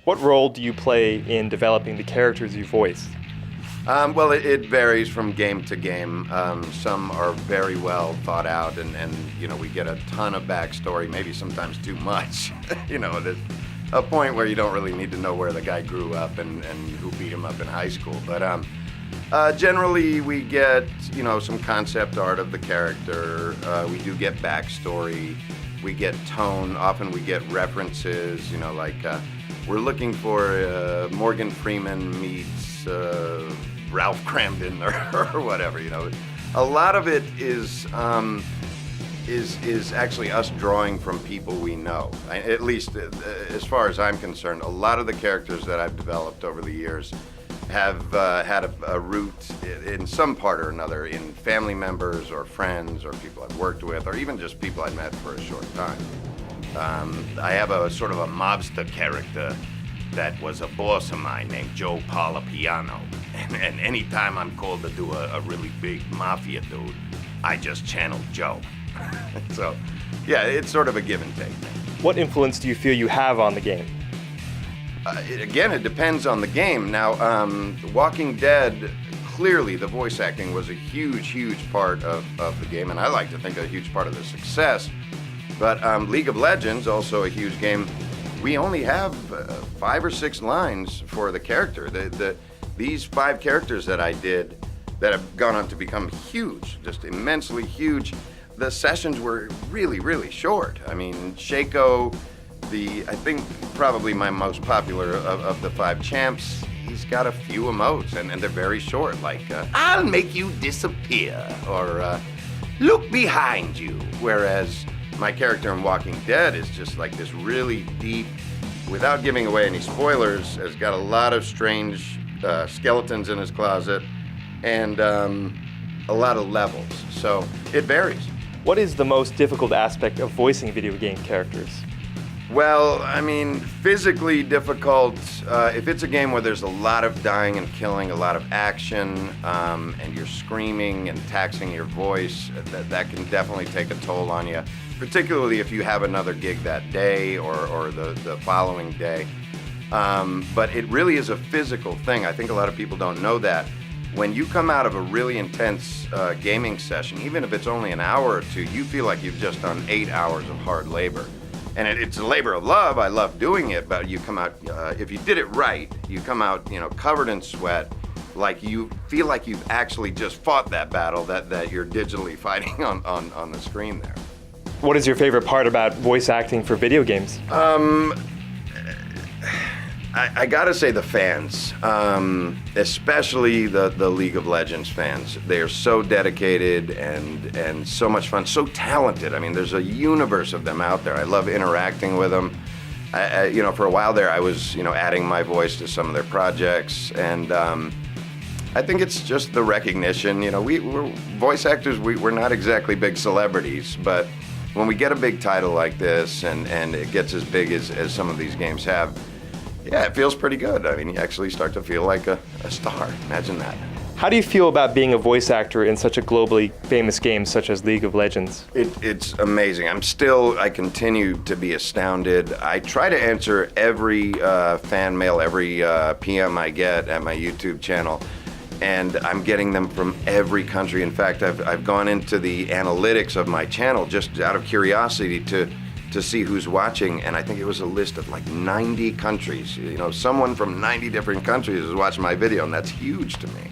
What role do you play in developing the characters you voice? Well, it varies from game to game. Some are very well thought out, and we get a ton of backstory, maybe sometimes too much. There's a point where you don't really need to know where the guy grew up and who beat him up in high school. But generally, we get, some concept art of the character. We do get backstory. We get tone. Often we get references, we're looking for Morgan Freeman meets Ralph Cramden or whatever, A lot of it is actually us drawing from people we know. At least as far as I'm concerned, a lot of the characters that I've developed over the years have had a root in some part or another in family members or friends or people I've worked with or even just people I met for a short time. I have a sort of a mobster character that was a boss of mine named Joe Parlapiano. And anytime I'm called to do a really big mafia dude, I just channel Joe. So, yeah, it's sort of a give and take. What influence do you feel you have on the game? It depends on the game. Now, Walking Dead, clearly the voice acting was a huge, huge part of the game, and I like to think a huge part of the success. But League of Legends, also a huge game, we only have 5 or 6 lines for the character. These 5 characters that I did that have gone on to become huge, just immensely huge, the sessions were really, really short. I mean, Shaco, I think probably my most popular of the 5 champs, he's got a few emotes, and they're very short, like, I'll make you disappear, or look behind you, whereas my character in Walking Dead is just like this really deep, without giving away any spoilers, has got a lot of strange skeletons in his closet and a lot of levels, so it varies. What is the most difficult aspect of voicing video game characters? Well, I mean, physically difficult. If it's a game where there's a lot of dying and killing, a lot of action, and you're screaming and taxing your voice, that can definitely take a toll on you, particularly if you have another gig that day or the following day. But it really is a physical thing. I think a lot of people don't know that. When you come out of a really intense gaming session, even if it's only an hour or 2, you feel like you've just done 8 hours of hard labor. And it's a labor of love. I love doing it, but you come out, if you did it right, you come out, covered in sweat, like you feel like you've actually just fought that battle that you're digitally fighting on the screen there. What is your favorite part about voice acting for video games? I gotta say the fans, especially the League of Legends fans. They are so dedicated and so much fun, so talented. I mean, there's a universe of them out there. I love interacting with them. For a while there, I was, adding my voice to some of their projects, and I think it's just the recognition. We're voice actors. We're not exactly big celebrities, but when we get a big title like this and it gets as big as some of these games have, yeah, it feels pretty good. I mean, you actually start to feel like a star. Imagine that. How do you feel about being a voice actor in such a globally famous game such as League of Legends? It's amazing. I continue to be astounded. I try to answer every fan mail, every PM I get at my YouTube channel, and I'm getting them from every country. In fact, I've gone into the analytics of my channel just out of curiosity to see who's watching, and I think it was a list of like 90 countries. Someone from 90 different countries is watching my video, and that's huge to me.